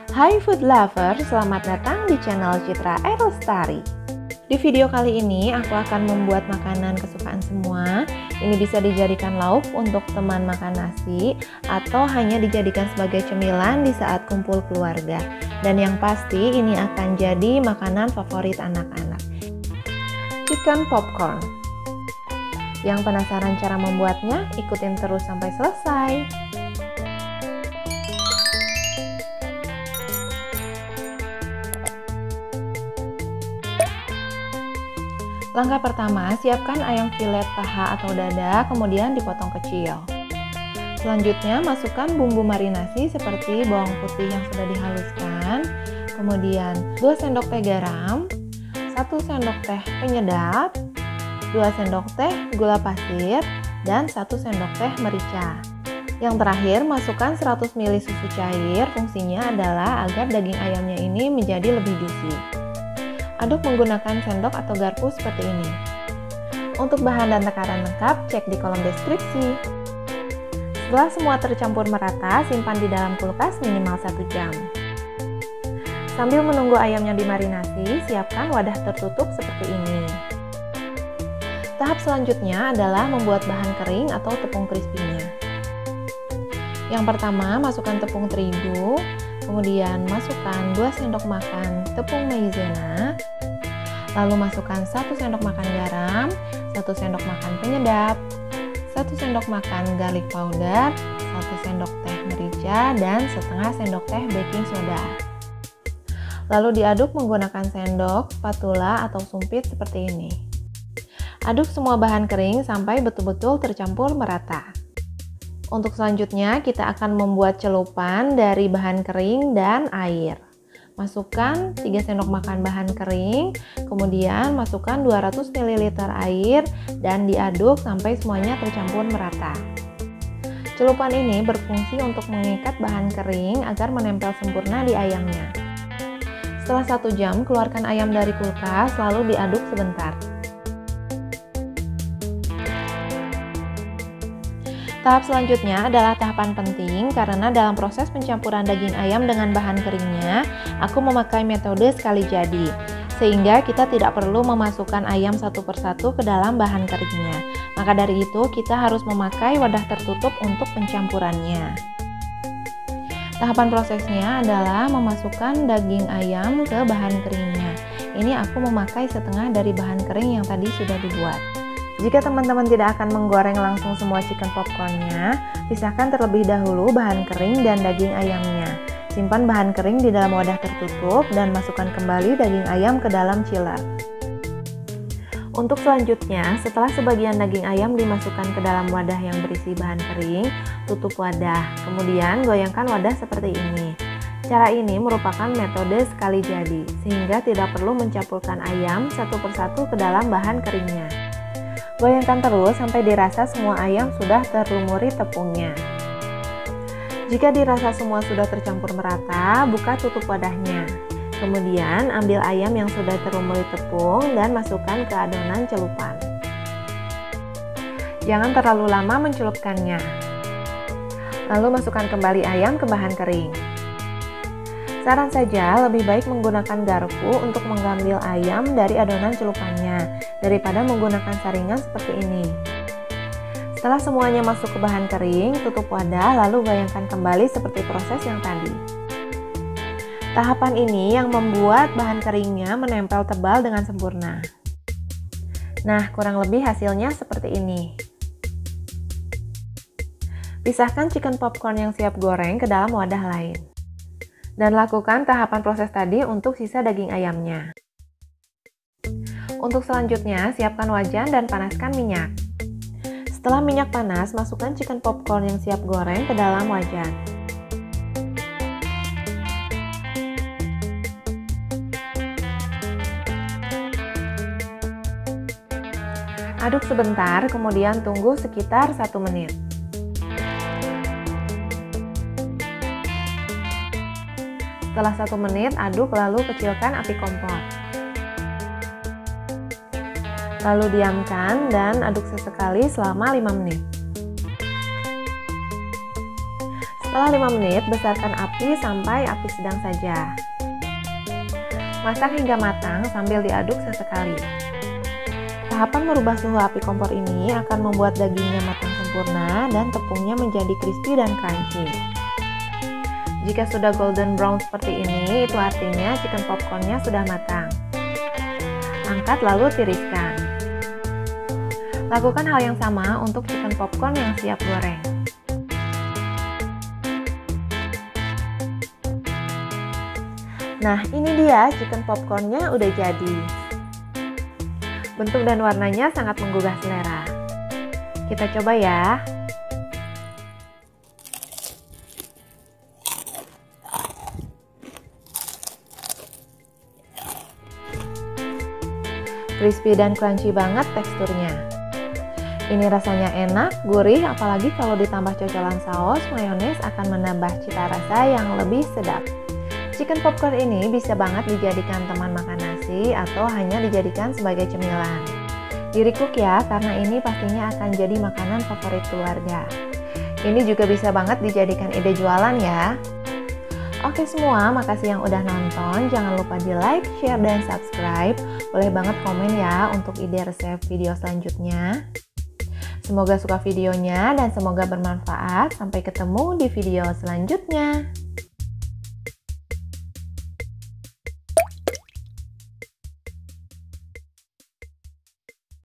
Hai food lover, selamat datang di channel Citra Aerostari. Di video kali ini aku akan membuat makanan kesukaan semua. Ini bisa dijadikan lauk untuk teman makan nasi atau hanya dijadikan sebagai cemilan di saat kumpul keluarga. Dan yang pasti ini akan jadi makanan favorit anak-anak. Chicken popcorn. Yang penasaran cara membuatnya? Ikutin terus sampai selesai. Langkah pertama, siapkan ayam filet paha atau dada, kemudian dipotong kecil. Selanjutnya, masukkan bumbu marinasi seperti bawang putih yang sudah dihaluskan, kemudian 2 sendok teh garam, 1 sendok teh penyedap, 2 sendok teh gula pasir, dan 1 sendok teh merica. Yang terakhir, masukkan 100 ml susu cair, fungsinya adalah agar daging ayamnya ini menjadi lebih juicy. Aduk menggunakan sendok atau garpu seperti ini. Untuk bahan dan takaran lengkap, cek di kolom deskripsi. Setelah semua tercampur merata, simpan di dalam kulkas minimal 1 jam. Sambil menunggu ayamnya dimarinasi, siapkan wadah tertutup seperti ini. Tahap selanjutnya adalah membuat bahan kering atau tepung crispy-nya. Yang pertama, masukkan tepung terigu, kemudian masukkan 2 sendok makan tepung maizena, lalu masukkan 1 sendok makan garam, 1 sendok makan penyedap, 1 sendok makan garlic powder, 1 sendok teh merica, dan setengah sendok teh baking soda. Lalu diaduk menggunakan sendok, spatula, atau sumpit seperti ini. Aduk semua bahan kering sampai betul-betul tercampur merata. Untuk selanjutnya, kita akan membuat celupan dari bahan kering dan air. Masukkan 3 sendok makan bahan kering, kemudian masukkan 200 ml air dan diaduk sampai semuanya tercampur merata. Celupan ini berfungsi untuk mengikat bahan kering agar menempel sempurna di ayamnya. Setelah 1 jam, keluarkan ayam dari kulkas lalu diaduk sebentar. Tahap selanjutnya adalah tahapan penting karena dalam proses pencampuran daging ayam dengan bahan keringnya, aku memakai metode sekali jadi, sehingga kita tidak perlu memasukkan ayam satu persatu ke dalam bahan keringnya. Maka dari itu, kita harus memakai wadah tertutup untuk pencampurannya. Tahapan prosesnya adalah memasukkan daging ayam ke bahan keringnya. Ini aku memakai setengah dari bahan kering yang tadi sudah dibuat. Jika teman-teman tidak akan menggoreng langsung semua chicken popcornnya, pisahkan terlebih dahulu bahan kering dan daging ayamnya. Simpan bahan kering di dalam wadah tertutup dan masukkan kembali daging ayam ke dalam chiller. Untuk selanjutnya, setelah sebagian daging ayam dimasukkan ke dalam wadah yang berisi bahan kering, tutup wadah. Kemudian goyangkan wadah seperti ini. Cara ini merupakan metode sekali jadi, sehingga tidak perlu mencampurkan ayam satu persatu ke dalam bahan keringnya. Goyangkan terus sampai dirasa semua ayam sudah terlumuri tepungnya. Jika dirasa semua sudah tercampur merata, buka tutup wadahnya. Kemudian ambil ayam yang sudah terlumuri tepung dan masukkan ke adonan celupan. Jangan terlalu lama mencelupkannya. Lalu masukkan kembali ayam ke bahan kering. Saran saja, lebih baik menggunakan garpu untuk mengambil ayam dari adonan celupannya daripada menggunakan saringan seperti ini. Setelah semuanya masuk ke bahan kering, tutup wadah lalu goyangkan kembali seperti proses yang tadi. Tahapan ini yang membuat bahan keringnya menempel tebal dengan sempurna. Nah, kurang lebih hasilnya seperti ini. Pisahkan chicken popcorn yang siap goreng ke dalam wadah lain. Dan lakukan tahapan proses tadi untuk sisa daging ayamnya. Untuk selanjutnya, siapkan wajan dan panaskan minyak. Setelah minyak panas, masukkan chicken popcorn yang siap goreng ke dalam wajan. Aduk sebentar, kemudian tunggu sekitar 1 menit. Setelah 1 menit, aduk lalu kecilkan api kompor. Lalu diamkan dan aduk sesekali selama 5 menit. Setelah 5 menit, besarkan api sampai api sedang saja. Masak hingga matang sambil diaduk sesekali. Tahapan merubah suhu api kompor ini akan membuat dagingnya matang sempurna dan tepungnya menjadi crispy dan crunchy. Jika sudah golden brown seperti ini, itu artinya chicken popcornnya sudah matang. Angkat lalu tiriskan. Lakukan hal yang sama untuk chicken popcorn yang siap goreng. Nah, ini dia chicken popcornnya udah jadi. Bentuk dan warnanya sangat menggugah selera. Kita coba ya. Crispy dan crunchy banget teksturnya. Ini rasanya enak, gurih, apalagi kalau ditambah cocolan saus, mayones akan menambah cita rasa yang lebih sedap. Chicken popcorn ini bisa banget dijadikan teman makan nasi atau hanya dijadikan sebagai cemilan. Di-recook ya, karena ini pastinya akan jadi makanan favorit keluarga. Ini juga bisa banget dijadikan ide jualan ya. Oke semua, makasih yang udah nonton. Jangan lupa di like, share, dan subscribe. Boleh banget komen ya untuk ide resep video selanjutnya. Semoga suka videonya dan semoga bermanfaat. Sampai ketemu di video selanjutnya.